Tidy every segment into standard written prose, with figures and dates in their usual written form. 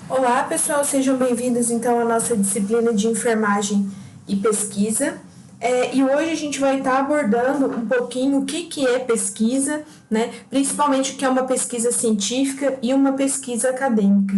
Olá, pessoal, sejam bem-vindos então à nossa disciplina de enfermagem e pesquisa. E hoje a gente vai estar abordando um pouquinho o que é pesquisa, né? Principalmente o que é uma pesquisa científica e uma pesquisa acadêmica.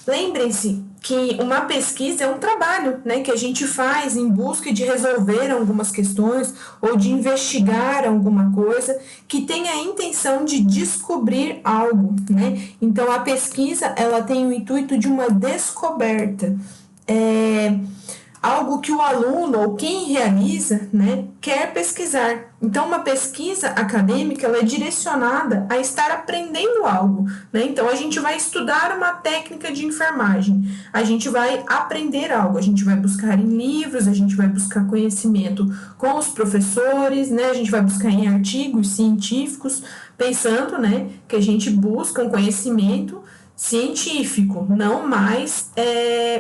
Lembrem-se que uma pesquisa é um trabalho, né, que a gente faz em busca de resolver algumas questões ou de investigar alguma coisa que tem a intenção de descobrir algo, né? Então, a pesquisa, ela tem o intuito de uma descoberta. Algo que o aluno ou quem realiza, né, quer pesquisar. Então, uma pesquisa acadêmica ela é direcionada a estar aprendendo algo, né? Então, a gente vai estudar uma técnica de enfermagem, a gente vai aprender algo, a gente vai buscar em livros, a gente vai buscar conhecimento com os professores, né? A gente vai buscar em artigos científicos, pensando, né, que a gente busca um conhecimento científico, não mais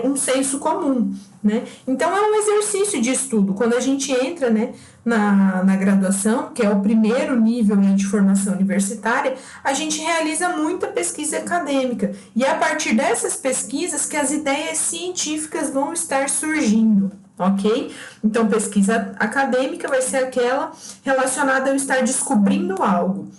um senso comum, né? Então, é um exercício de estudo. Quando a gente entra, né, na graduação, que é o primeiro nível de formação universitária, a gente realiza muita pesquisa acadêmica. E é a partir dessas pesquisas que as ideias científicas vão estar surgindo. Ok? Então, pesquisa acadêmica vai ser aquela relacionada ao estar descobrindo algo.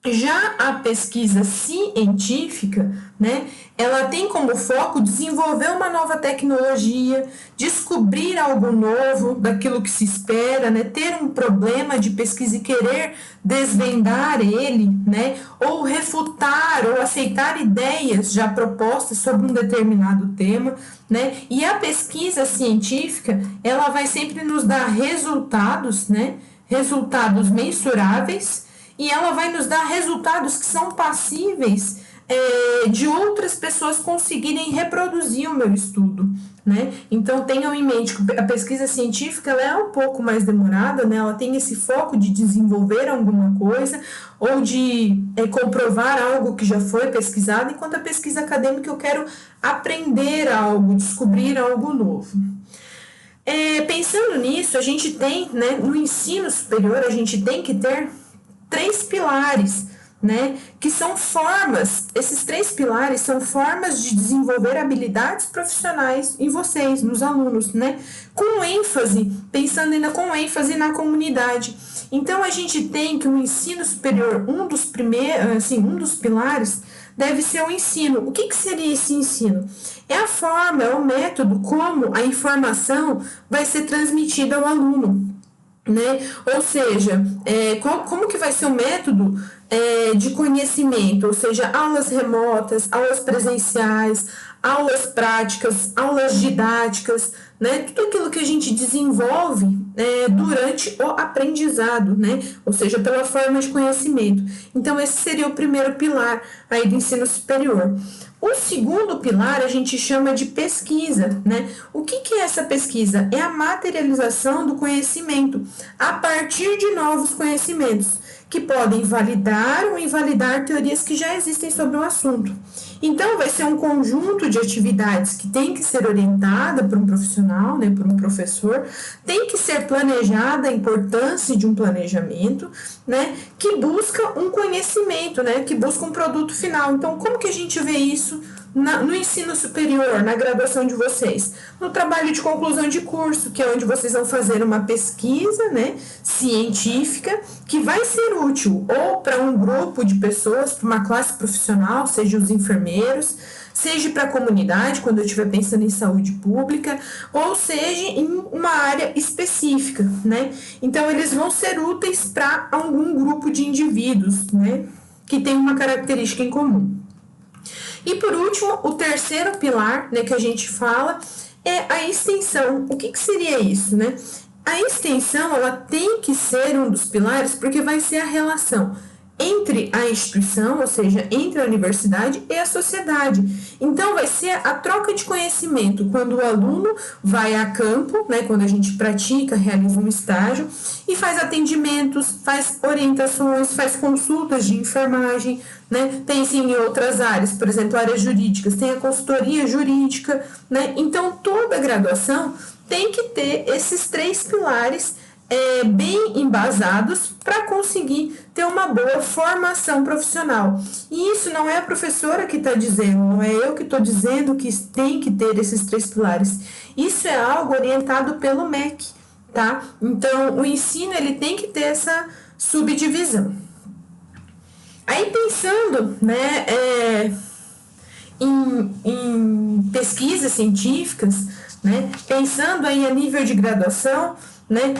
Já a pesquisa científica, né, ela tem como foco desenvolver uma nova tecnologia, descobrir algo novo daquilo que se espera, né, ter um problema de pesquisa e querer desvendar ele, né, ou refutar ou aceitar ideias já propostas sobre um determinado tema, né, e a pesquisa científica, ela vai sempre nos dar resultados, né, resultados mensuráveis, e ela vai nos dar resultados que são passíveis de outras pessoas conseguirem reproduzir o meu estudo, né? Então, tenham em mente que a pesquisa científica ela é um pouco mais demorada, né? Ela tem esse foco de desenvolver alguma coisa ou de comprovar algo que já foi pesquisado, enquanto a pesquisa acadêmica eu quero aprender algo, descobrir algo novo. Pensando nisso, a gente tem, né, no ensino superior, a gente tem que ter 3 pilares, né, que são formas, esses 3 pilares são formas de desenvolver habilidades profissionais em vocês, nos alunos, né, com ênfase, pensando ainda com ênfase na comunidade. Então, a gente tem que o ensino superior, um dos pilares, deve ser o ensino. O que seria esse ensino? É a forma, é o método como a informação vai ser transmitida ao aluno, né? Ou seja, como que vai ser o método de conhecimento? Ou seja, aulas remotas, aulas presenciais, aulas práticas, aulas didáticas, né? Tudo aquilo que a gente desenvolve durante o aprendizado, né? Ou seja, pela forma de conhecimento. Então, esse seria o primeiro pilar aí do ensino superior. O segundo pilar a gente chama de pesquisa, né? O que é essa pesquisa? É a materialização do conhecimento a partir de novos conhecimentos, que podem validar ou invalidar teorias que já existem sobre o assunto. Então, vai ser um conjunto de atividades que tem que ser orientada por um profissional, né, por um professor, tem que ser planejada a importância de um planejamento, né, que busca um conhecimento, né, que busca um produto final. Então, como que a gente vê isso no ensino superior, na graduação de vocês? No trabalho de conclusão de curso, que é onde vocês vão fazer uma pesquisa, né, científica, que vai ser útil ou para um grupo de pessoas, para uma classe profissional, seja os enfermeiros, seja para a comunidade, quando eu estiver pensando em saúde pública, ou seja em uma área específica, né? Então, eles vão ser úteis para algum grupo de indivíduos, né, que tem uma característica em comum. E por último, o terceiro pilar, né, que a gente fala é a extensão. O que seria isso, né? A extensão, ela tem que ser um dos pilares porque vai ser a relação entre a instituição, ou seja, entre a universidade e a sociedade. Então, vai ser a troca de conhecimento quando o aluno vai a campo, né, quando a gente pratica, realiza um estágio e faz atendimentos, faz orientações, faz consultas de enfermagem, né, tem sim em outras áreas, por exemplo, áreas jurídicas, tem a consultoria jurídica, né, então toda a graduação tem que ter esses 3 pilares bem embasados para conseguir ter uma boa formação profissional. E isso não é a professora que está dizendo, não é eu que estou dizendo que tem que ter esses 3 pilares. Isso é algo orientado pelo MEC, tá? Então, o ensino ele tem que ter essa subdivisão. Aí pensando, né, em pesquisas científicas, né, pensando aí a nível de graduação, né,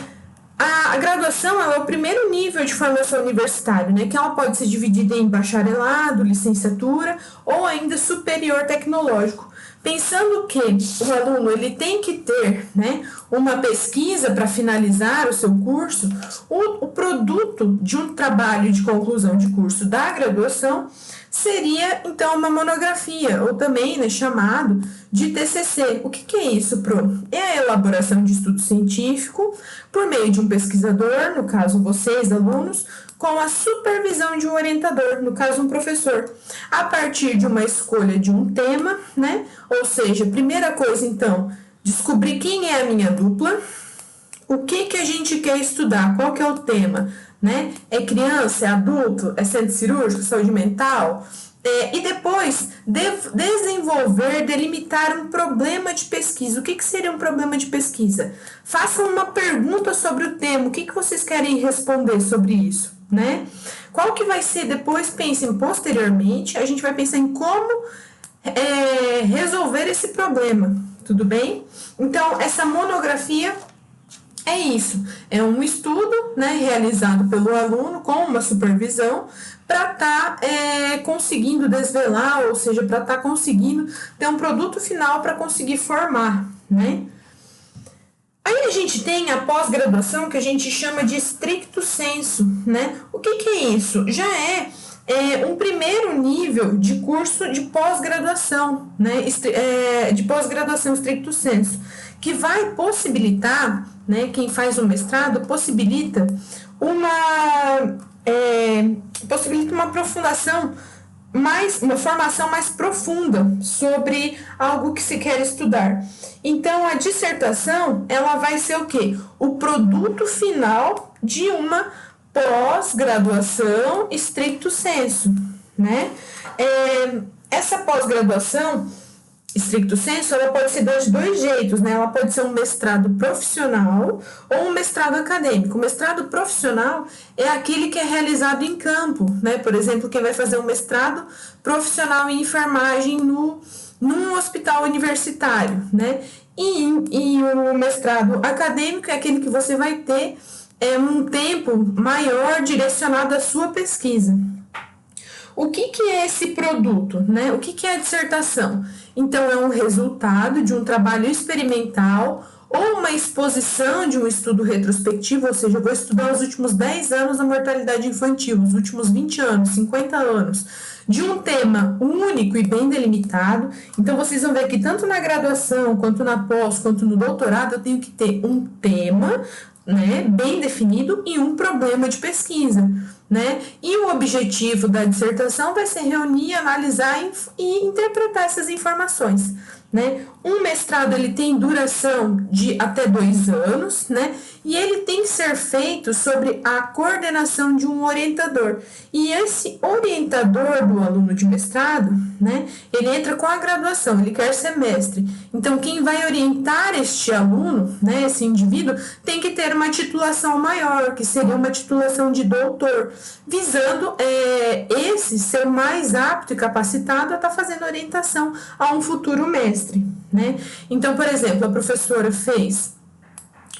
a graduação ela é o primeiro nível de formação universitária, né, que ela pode ser dividida em bacharelado, licenciatura ou ainda superior tecnológico. Pensando que o aluno ele tem que ter, né, uma pesquisa para finalizar o seu curso, o produto de um trabalho de conclusão de curso da graduação seria, então, uma monografia, ou também, né, chamado de TCC. O que é isso, Pro? É a elaboração de estudo científico por meio de um pesquisador, no caso vocês, alunos, com a supervisão de um orientador, no caso um professor, a partir de uma escolha de um tema, né? Ou seja, primeira coisa, então, descobrir quem é a minha dupla, o que a gente quer estudar, qual que é o tema, né? É criança, é adulto, é centro cirúrgico, saúde mental? E depois desenvolver, delimitar um problema de pesquisa. O que seria um problema de pesquisa? Façam uma pergunta sobre o tema, o que vocês querem responder sobre isso, né? Qual que vai ser depois, pensem posteriormente, a gente vai pensar em como resolver esse problema, tudo bem? Então, essa monografia é isso, é um estudo, né, realizado pelo aluno com uma supervisão para estar conseguindo desvelar, ou seja, para estar conseguindo ter um produto final para conseguir formar, né? Aí a gente tem a pós-graduação que a gente chama de stricto sensu, né? O que é isso? Já é um primeiro nível de curso de pós-graduação, né? De pós-graduação stricto sensu, que vai possibilitar, né, quem faz o mestrado possibilita uma aprofundação uma formação mais profunda sobre algo que se quer estudar. Então, a dissertação, ela vai ser o quê? O produto final de uma pós-graduação stricto sensu, né? Essa pós-graduação stricto sensu, ela pode ser de 2 jeitos, né? Ela pode ser um mestrado profissional ou um mestrado acadêmico. O mestrado profissional é aquele que é realizado em campo, né? Por exemplo, quem vai fazer um mestrado profissional em enfermagem num hospital universitário, né? E o mestrado acadêmico é aquele que você vai ter um tempo maior direcionado à sua pesquisa. O que é esse produto, né? O que é a dissertação? Então, é um resultado de um trabalho experimental ou uma exposição de um estudo retrospectivo, ou seja, eu vou estudar os últimos 10 anos da mortalidade infantil, os últimos 20 anos, 50 anos, de um tema único e bem delimitado. Então, vocês vão ver que tanto na graduação, quanto na pós, quanto no doutorado, eu tenho que ter um tema, né, bem definido e um problema de pesquisa, né? E o objetivo da dissertação vai ser reunir, analisar e interpretar essas informações, né? Um mestrado ele tem duração de até 2 anos, né? E ele tem que ser feito sobre a coordenação de um orientador. E esse orientador do aluno de mestrado, né? Ele entra com a graduação, ele quer ser mestre. Então, quem vai orientar este aluno, né? Esse indivíduo, tem que ter uma titulação maior, que seria uma titulação de doutor, visando esse ser mais apto e capacitado a estar fazendo orientação a um futuro mestre, né? Então, por exemplo, a professora fez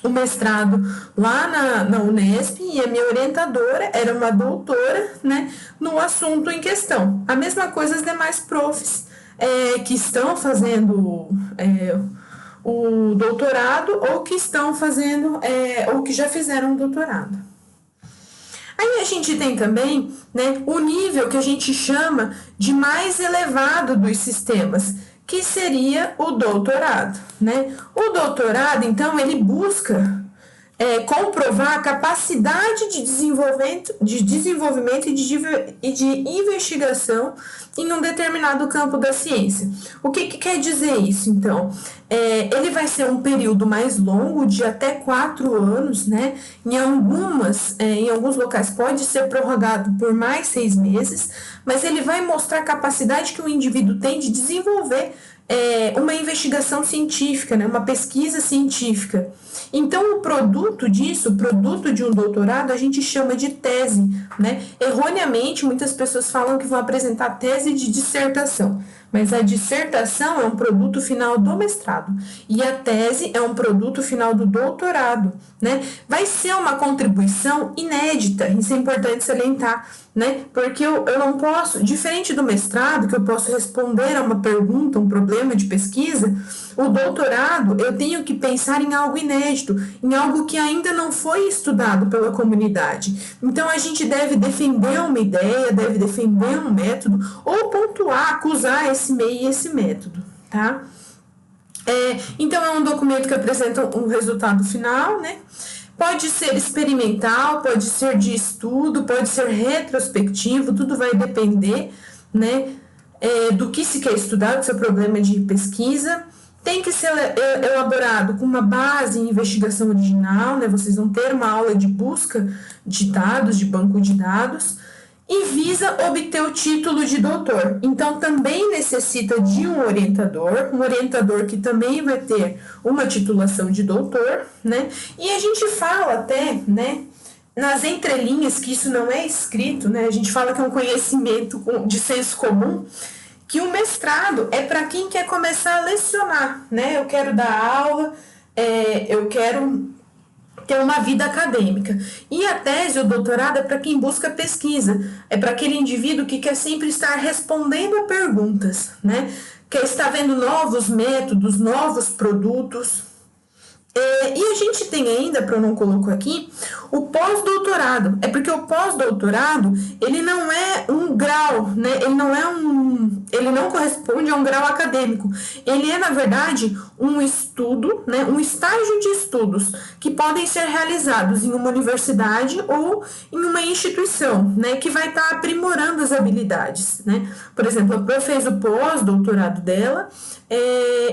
o mestrado lá na Unesp e a minha orientadora era uma doutora, né, no assunto em questão. A mesma coisa as demais profs que estão fazendo o doutorado ou que estão fazendo ou que já fizeram o doutorado. Aí a gente tem também, né, o nível que a gente chama de mais elevado dos sistemas, que seria o doutorado, né? O doutorado, então, ele busca comprovar a capacidade de desenvolvimento e de investigação em um determinado campo da ciência. O que quer dizer isso, então? Ele vai ser um período mais longo, de até 4 anos, né? Em alguns locais pode ser prorrogado por mais 6 meses, mas ele vai mostrar a capacidade que o indivíduo tem de desenvolver uma investigação científica, né? Uma pesquisa científica. Então, o produto disso, o produto de um doutorado, a gente chama de tese, né? Erroneamente, muitas pessoas falam que vão apresentar tese de dissertação, mas a dissertação é um produto final do mestrado e a tese é um produto final do doutorado, né? Vai ser uma contribuição inédita, isso é importante salientar, né? Porque eu não posso, diferente do mestrado, que eu posso responder a uma pergunta, um problema de pesquisa, o doutorado eu tenho que pensar em algo inédito, em algo que ainda não foi estudado pela comunidade. Então a gente deve defender uma ideia, deve defender um método, ou pontuar, acusar esse meio e esse método, tá? Então é um documento que apresenta um resultado final, né? Pode ser experimental, pode ser de estudo, pode ser retrospectivo, tudo vai depender, né, do que se quer estudar, do seu problema de pesquisa. Tem que ser elaborado com uma base em investigação original, né? Vocês vão ter uma aula de busca de dados, de banco de dados, e visa obter o título de doutor. Então, também necessita de um orientador que também vai ter uma titulação de doutor, né? E a gente fala até, né, nas entrelinhas, que isso não é escrito, né? A gente fala que é um conhecimento de senso comum, que o mestrado é para quem quer começar a lecionar, né? Eu quero dar aula, eu quero ter uma vida acadêmica. E a tese, o doutorado, é para quem busca pesquisa, é para aquele indivíduo que quer sempre estar respondendo a perguntas, né? Quer estar vendo novos métodos, novos produtos. E a gente tem ainda, para eu não colocar aqui, o pós-doutorado. É porque o pós-doutorado, ele não é um grau, né? Ele não corresponde a um grau acadêmico. Ele é, na verdade, um estudo, né? Um estágio de estudos que podem ser realizados em uma universidade ou em uma instituição, né? Que vai estar aprimorando as habilidades, né? Por exemplo, a Pro fez o pós-doutorado dela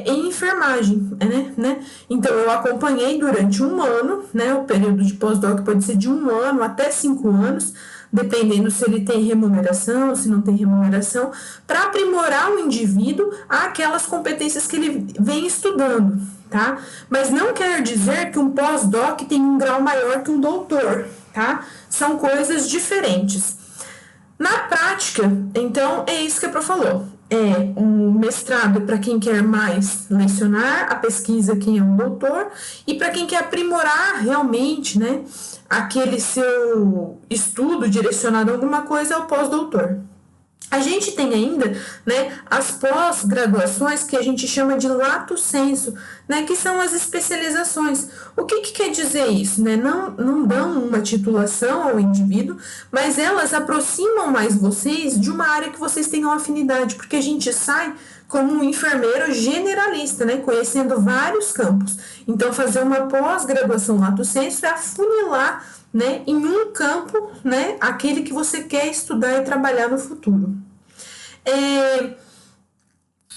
em enfermagem, né? Então, eu acompanhei durante 1 ano, né? O período de pós-doc pode ser de 1 ano até 5 anos, dependendo se ele tem remuneração, se não tem remuneração, para aprimorar o indivíduo àquelas competências que ele vem estudando, tá? Mas não quer dizer que um pós-doc tem um grau maior que um doutor, tá? São coisas diferentes. Na prática, então, é isso que a Pro falou. Um mestrado para quem quer mais lecionar, a pesquisa quem é um doutor, e para quem quer aprimorar realmente, né, aquele seu estudo direcionado a alguma coisa, é o pós-doutor. A gente tem ainda, né, as pós-graduações que a gente chama de lato sensu, né, que são as especializações. O que quer dizer isso? Né? Não dão uma titulação ao indivíduo, mas elas aproximam mais vocês de uma área que vocês tenham afinidade, porque a gente sai como um enfermeiro generalista, né, conhecendo vários campos. Então, fazer uma pós-graduação lato sensu é afunilar, né, em um campo, né, aquele que você quer estudar e trabalhar no futuro.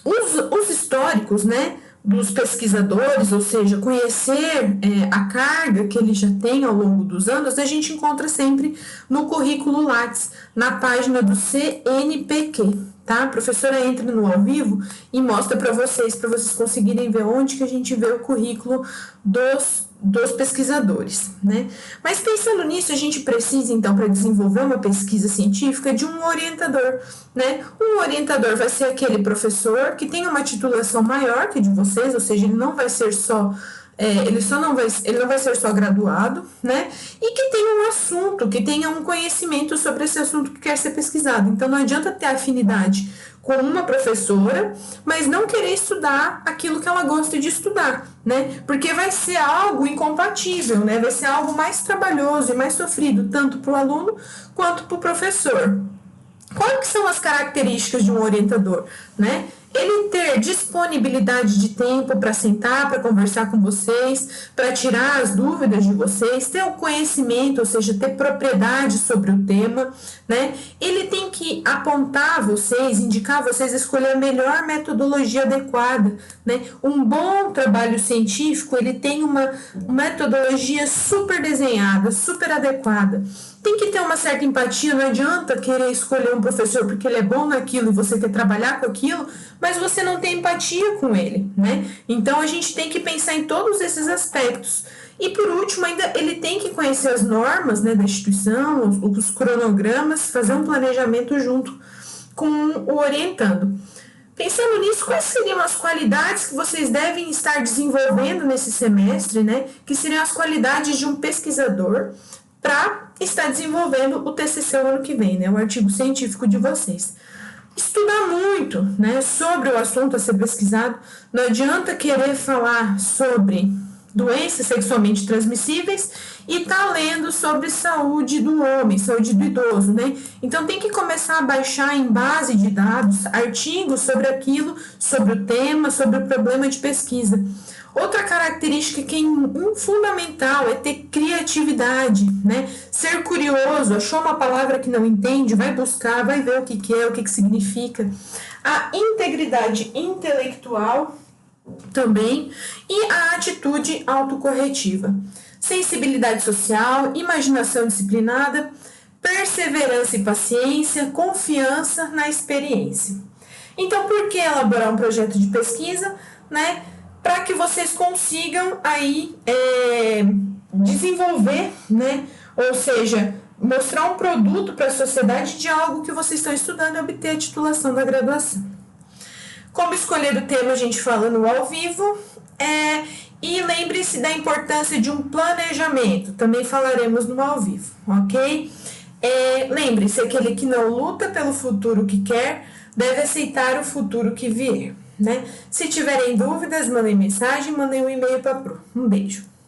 Os históricos, né, dos pesquisadores, ou seja, conhecer a carga que ele já tem ao longo dos anos, a gente encontra sempre no currículo Lattes, na página do CNPq, tá? A professora entra no ao vivo e mostra para vocês conseguirem ver onde que a gente vê o currículo dos pesquisadores, né? Mas pensando nisso, a gente precisa, então, para desenvolver uma pesquisa científica, de um orientador, né? Um orientador vai ser aquele professor que tem uma titulação maior que a de vocês, ou seja, ele não vai ser só ele não vai ser só graduado, né? E que tenha um assunto, que tenha um conhecimento sobre esse assunto que quer ser pesquisado. Então, não adianta ter afinidade com uma professora, mas não querer estudar aquilo que ela gosta de estudar, né? Porque vai ser algo incompatível, né? Vai ser algo mais trabalhoso e mais sofrido, tanto para o aluno quanto para o professor. Quais que são as características de um orientador, né? ele ter disponibilidade de tempo para sentar, para conversar com vocês, para tirar as dúvidas de vocês, ter o conhecimento, ou seja, ter propriedade sobre o tema, né? Ele tem que apontar vocês, indicar vocês escolher a melhor metodologia adequada, né? Um bom trabalho científico, ele tem uma metodologia super desenhada, super adequada. Tem que ter uma certa empatia, não adianta querer escolher um professor porque ele é bom naquilo e você quer trabalhar com aquilo, mas você não tem empatia com ele, né? Então a gente tem que pensar em todos esses aspectos. E por último, ainda ele tem que conhecer as normas, né, da instituição, os cronogramas, fazer um planejamento junto com o orientando. Pensando nisso, quais seriam as qualidades que vocês devem estar desenvolvendo nesse semestre, né? Que seriam as qualidades de um pesquisador para estar desenvolvendo o TCC o ano que vem, né? O artigo científico de vocês. Estudar muito, né, sobre o assunto a ser pesquisado. Não adianta querer falar sobre doenças sexualmente transmissíveis e tá lendo sobre saúde do homem, saúde do idoso, né? Então tem que começar a baixar em base de dados artigos sobre aquilo, sobre o tema, sobre o problema de pesquisa. Outra característica que é fundamental é ter criatividade, né? Ser curioso, achou uma palavra que não entende, vai buscar, vai ver o que é, o que significa. A integridade intelectual também e a atitude autocorretiva. Sensibilidade social, imaginação disciplinada, perseverança e paciência, confiança na experiência. Então, por que elaborar um projeto de pesquisa, né? Para que vocês consigam aí desenvolver, né? Ou seja, mostrar um produto para a sociedade de algo que vocês estão estudando e obter a titulação da graduação. Como escolher o tema, a gente fala no ao vivo. E lembre-se da importância de um planejamento. Também falaremos no ao vivo, ok? Lembre-se, aquele que não luta pelo futuro que quer, deve aceitar o futuro que vier, né? Se tiverem dúvidas, mandem mensagem, mandem um e-mail para a Pro. Um beijo.